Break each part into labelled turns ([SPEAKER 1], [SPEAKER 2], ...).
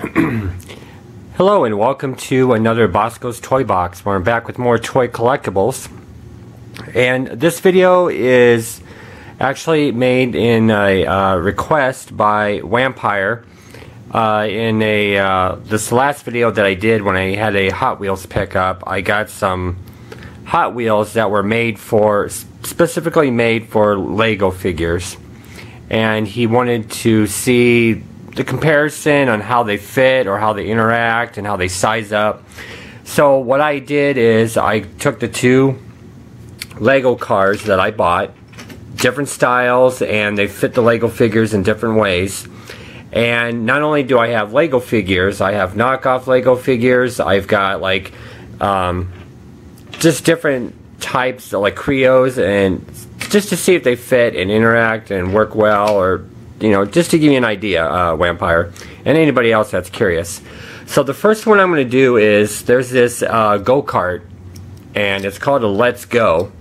[SPEAKER 1] Hello and welcome to another Bosko's Toy Box, where I'm back with more toy collectibles. And this video is actually made in a request by wmpyr in this last video that I did when I had a Hot Wheels pickup. I got some Hot Wheels that were specifically made for Lego figures, and he wanted to see the comparison on how they fit or how they interact and how they size up. So what I did is I took the two Lego cars that I bought, different styles, and they fit the Lego figures in different ways. And not only do I have Lego figures, I have knockoff Lego figures. I've got like just different types like Creos, and just to see if they fit and interact and work well, or just to give you an idea, wmpyr, and anybody else that's curious. So the first one I'm going to do is, there's this GoKart, and it's called a Let's Go.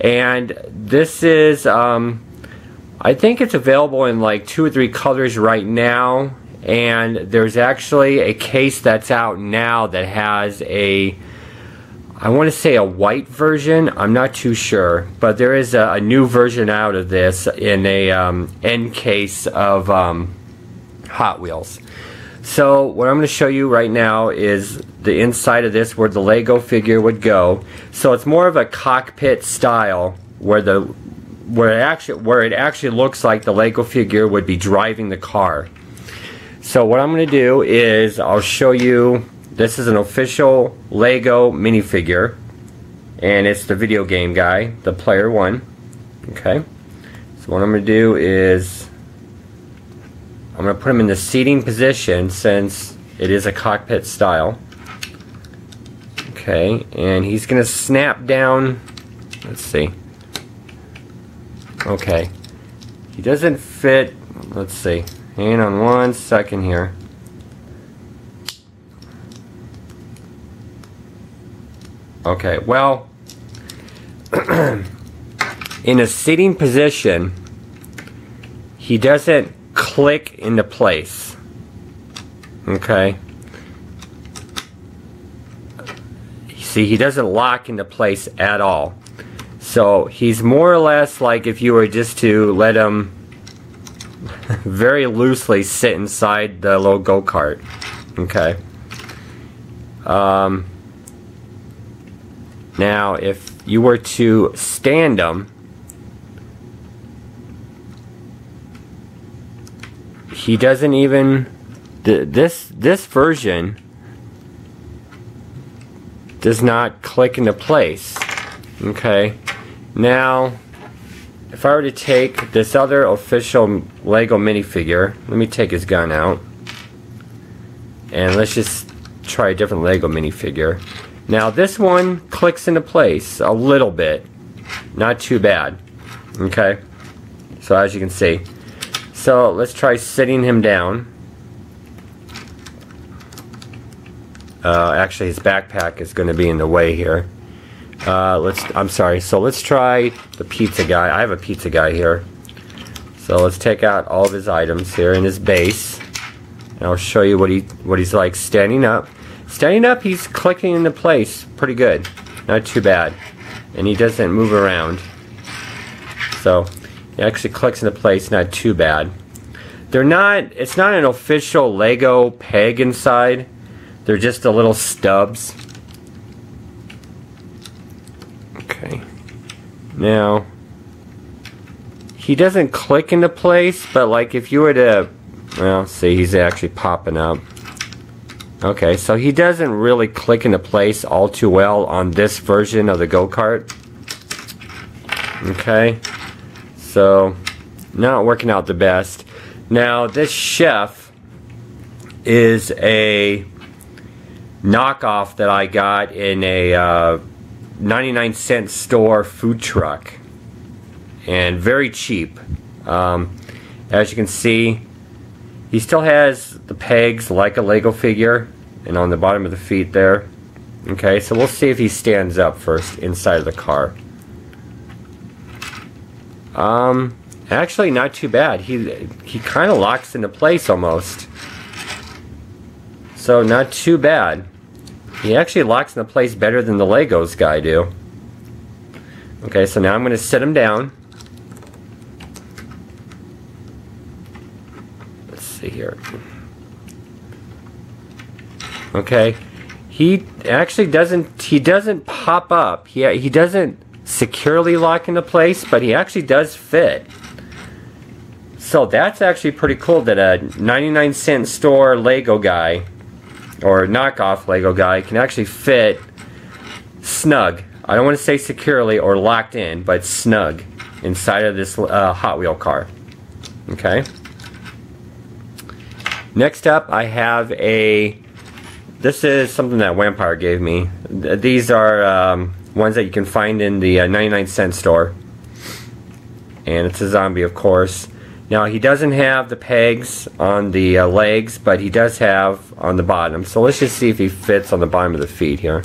[SPEAKER 1] And this is, I think it's available in like 2 or 3 colors right now. And there's actually a case that's out now that has I want to say a white version. I'm not too sure, but there is a new version out of this in a end case of Hot Wheels. So what I'm going to show you right now is the inside of this, where the Lego figure would go. So it's more of a cockpit style, where it actually looks like the Lego figure would be driving the car. So what I'm going to do is I'll show you. This is an official Lego minifigure, and it's the video game guy, the player one. Okay, so what I'm going to do is I'm going to put him in the seating position, since it is a cockpit style. Okay, and he's going to snap down. Let's see. Okay, he doesn't fit. Let's see. Hang on one second here. Okay, well, in a sitting position, he doesn't click into place. Okay? See, he doesn't lock into place at all. So he's more or less like if you were just to let him very loosely sit inside the little go-kart. Okay? Now, if you were to stand him, he doesn't even. This version does not click into place. Okay. Now, if I were to take this other official Lego minifigure, let me take his gun out, and let's just try a different Lego minifigure. Now this one clicks into place a little bit, not too bad. Okay, so as you can see, so let's try sitting him down. Actually, his backpack is going to be in the way here. I'm sorry. So let's try the pizza guy. I have a pizza guy here. So let's take out all of his items here in his base, and I'll show you what he's like standing up. Standing up, he's clicking into place pretty good. Not too bad. And he doesn't move around. So, he actually clicks into place, not too bad. It's not an official Lego peg inside. They're just the little stubs. Okay. Now, he doesn't click into place, but like if you were to, well, see, he's actually popping up. Okay, so he doesn't really click into place all too well on this version of the go-kart. Okay, so not working out the best. Now this chef is a knockoff that I got in a 99-cent store food truck, and very cheap. As you can see, he still has the pegs like a Lego figure, and on the bottom of the feet there. Okay, so we'll see if he stands up first inside of the car. Actually not too bad. He kind of locks into place almost. So not too bad. He actually locks into place better than the Legos guy do. Okay, so now I'm going to sit him down. Let's see here. Okay, he actually doesn't pop up. He doesn't securely lock into place, but he actually does fit. So that's actually pretty cool that a 99-cent store Lego guy, or knockoff Lego guy, can actually fit snug. I don't want to say securely or locked in, but snug inside of this Hot Wheel car. Okay. Next up, I have this is something that wmpyr gave me. These are ones that you can find in the 99-cent store. And it's a zombie, of course. Now, he doesn't have the pegs on the legs, but he does have on the bottom. So let's just see if he fits on the bottom of the feet here.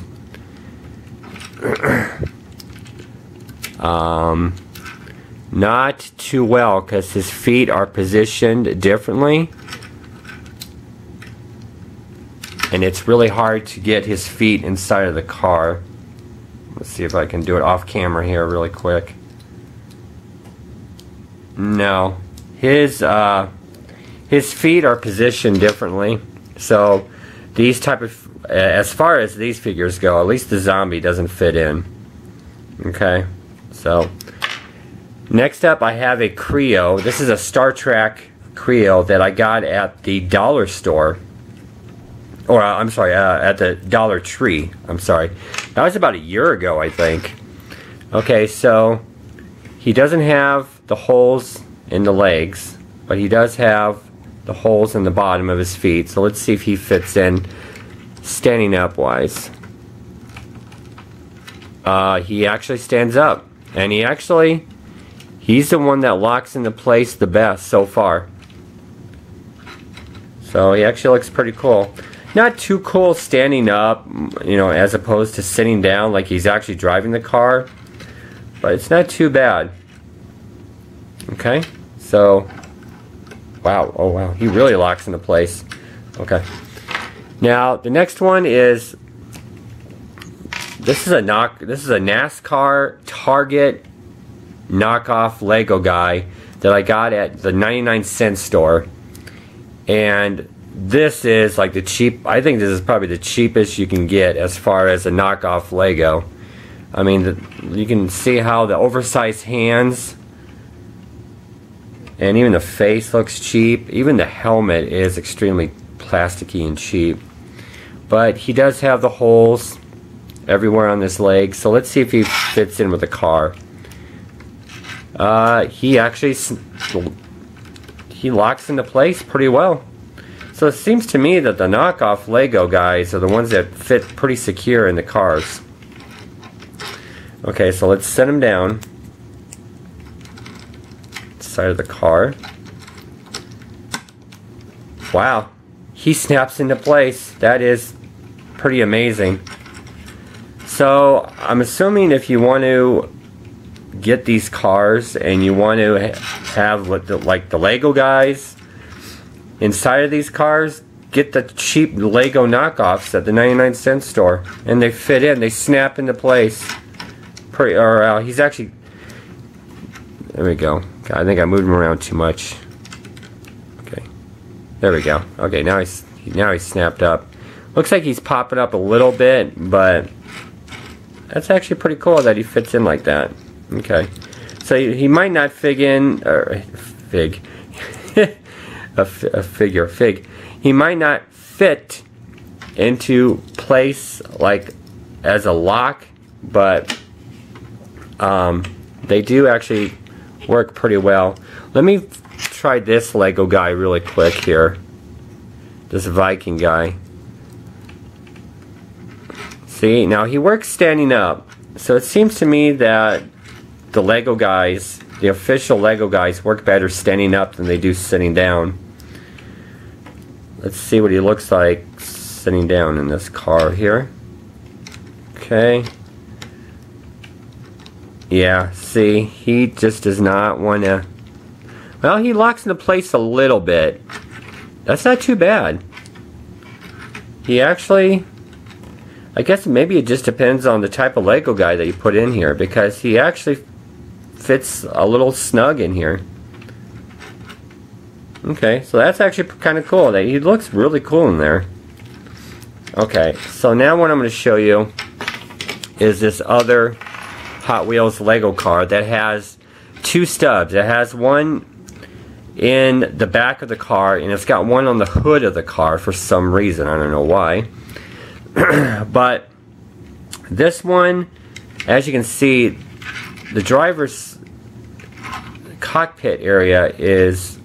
[SPEAKER 1] Not too well, because his feet are positioned differently. And it's really hard to get his feet inside of the car. Let's see if I can do it off camera here really quick. No. His feet are positioned differently. So these type of, as far as these figures go, at least the zombie doesn't fit in. Okay. So next up I have a Creo. This is a Star Trek Creo that I got at the dollar store. Or, I'm sorry, at the Dollar Tree. I'm sorry. That was about a year ago, I think. Okay, so he doesn't have the holes in the legs, but he does have the holes in the bottom of his feet. So let's see if he fits in standing up wise. He actually stands up. And he's the one that locks into place the best so far. So he actually looks pretty cool. Not too cool standing up, you know, as opposed to sitting down like he's actually driving the car. But it's not too bad. Okay, so, wow, oh wow, he really locks into place. Okay. Now, the next one is, this is a NASCAR Target knockoff Lego guy that I got at the 99-cent store. And this is like the cheap, I think this is probably the cheapest you can get as far as a knockoff Lego. I mean, you can see how the oversized hands and even the face looks cheap. Even the helmet is extremely plasticky and cheap. But he does have the holes everywhere on his legs. So let's see if he fits in with the car. He locks into place pretty well. So it seems to me that the knockoff Lego guys are the ones that fit pretty secure in the cars. Okay, so let's set him down. Side of the car. Wow, he snaps into place. That is pretty amazing. So I'm assuming if you want to get these cars and you want to have like the Lego guys inside of these cars, get the cheap Lego knockoffs at the 99-cent store, and they fit in, they snap into place. He's actually, there we go. I think I moved him around too much. Okay, there we go. Okay, now he's snapped up. Looks like he's popping up a little bit, but that's actually pretty cool that he fits in like that. Okay, so he might not fig. He might not fit into place like as a lock, but they do actually work pretty well. Let me try this Lego guy really quick here. This Viking guy. See, now he works standing up. So it seems to me that the Lego guys, the official Lego guys, work better standing up than they do sitting down. Let's see what he looks like sitting down in this car here. Okay. Yeah, see, he just does not want to... Well, he locks into place a little bit. That's not too bad. he actually, I guess maybe it just depends on the type of Lego guy that you put in here, because he actually fits a little snug in here. Okay, so that's actually kind of cool. He looks really cool in there. Okay, so now what I'm going to show you is this other Hot Wheels Lego car that has two stubs. It has one in the back of the car, and it's got one on the hood of the car for some reason. I don't know why. But this one, as you can see, the driver's cockpit area is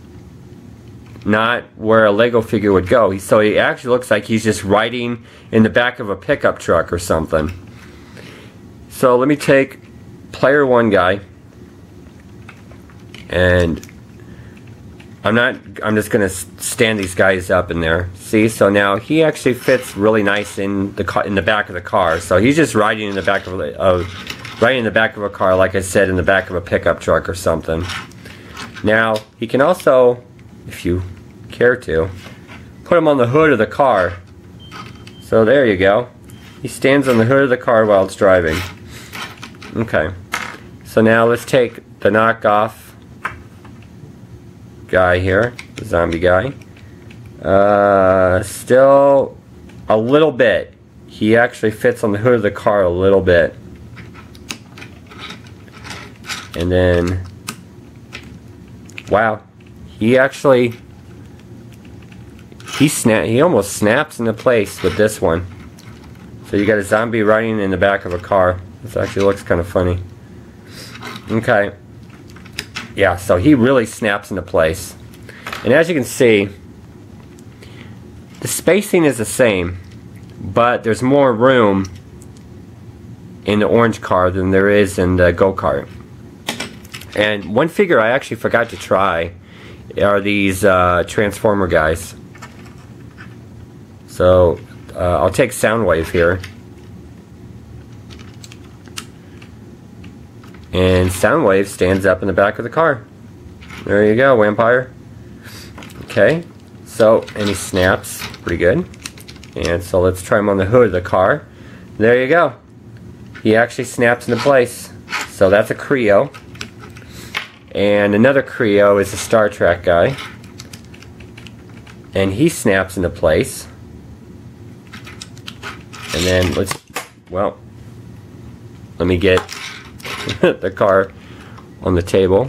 [SPEAKER 1] not where a Lego figure would go. So he actually looks like he's just riding in the back of a pickup truck or something. So let me take player one guy, and I'm just gonna stand these guys up in there. See, so now he actually fits really nice in the back of the car. So he's just riding in the back of a car, like I said, in the back of a pickup truck or something. Now he can also, if you care to, put him on the hood of the car. So there you go. He stands on the hood of the car while it's driving. Okay. So now let's take the knockoff guy here, the zombie guy. Still a little bit. He actually fits on the hood of the car a little bit. And then, wow, he almost snaps into place with this one. So you got a zombie riding in the back of a car. This actually looks kind of funny. Okay. Yeah, so he really snaps into place. And as you can see, the spacing is the same, but there's more room in the orange car than there is in the GoKart. And one figure I actually forgot to try are these Transformer guys. So I'll take Soundwave here. And Soundwave stands up in the back of the car. There you go, wmpyr. Okay, so, and he snaps pretty good. And so let's try him on the hood of the car. There you go. He actually snaps into place. So that's a Creo. And another Creo is a Star Trek guy. And he snaps into place. And then let me get the car on the table.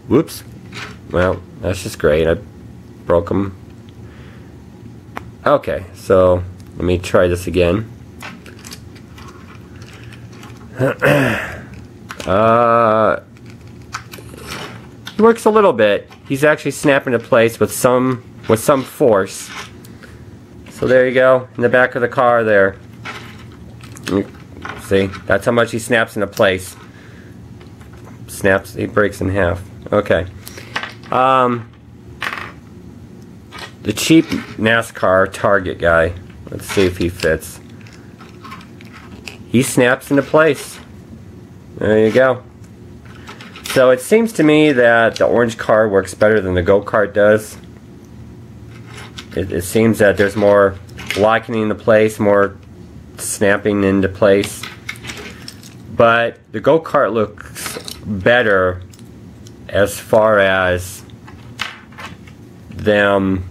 [SPEAKER 1] Whoops. Well, that's just great. I broke them. Okay, so let me try this again. He works a little bit. He's actually snapping into place with some force. So there you go, in the back of the car there. See, that's how much he snaps into place. Snaps, he breaks in half. Okay. The cheap NASCAR Target guy. Let's see if he fits. He snaps into place. There you go. So it seems to me that the orange car works better than the GoKart does. It seems that there's more locking into place, more snapping into place. But the GoKart looks better as far as them,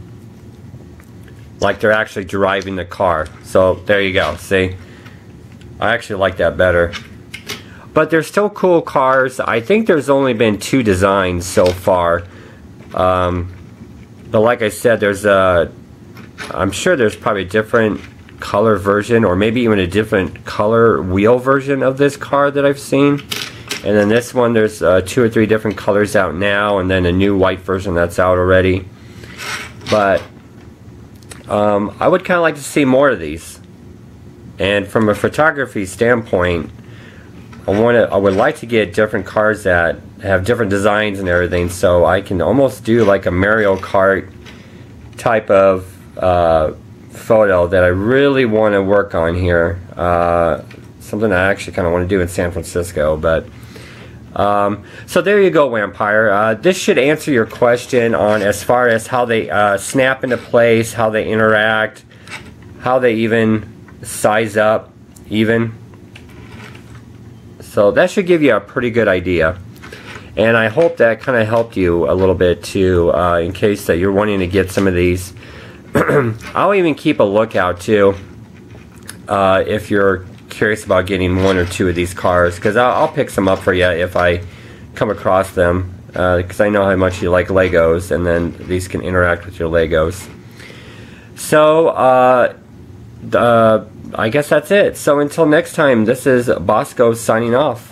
[SPEAKER 1] like they're actually driving the car. So there you go, see? I actually like that better. But they're still cool cars. I think there's only been 2 designs so far. But like I said, there's I'm sure there's probably a different color version, or maybe even a different color wheel version of this car that I've seen. And then this one, there's 2 or 3 different colors out now, and then a new white version that's out already. But I would kind of like to see more of these. And from a photography standpoint, I would like to get different cars that have different designs and everything, so I can almost do like a Mario Kart type of photo that I really want to work on here. Something I actually kind of want to do in San Francisco. But so there you go, wmpyr. This should answer your question on as far as how they snap into place, how they interact, how they even size up even. So that should give you a pretty good idea. And I hope that kind of helped you a little bit too, in case that you're wanting to get some of these. I'll even keep a lookout too, if you're curious about getting one or two of these cars, because I'll pick some up for you if I come across them, because I know how much you like Legos, and then these can interact with your Legos. So I guess that's it. So until next time, this is Bosko signing off.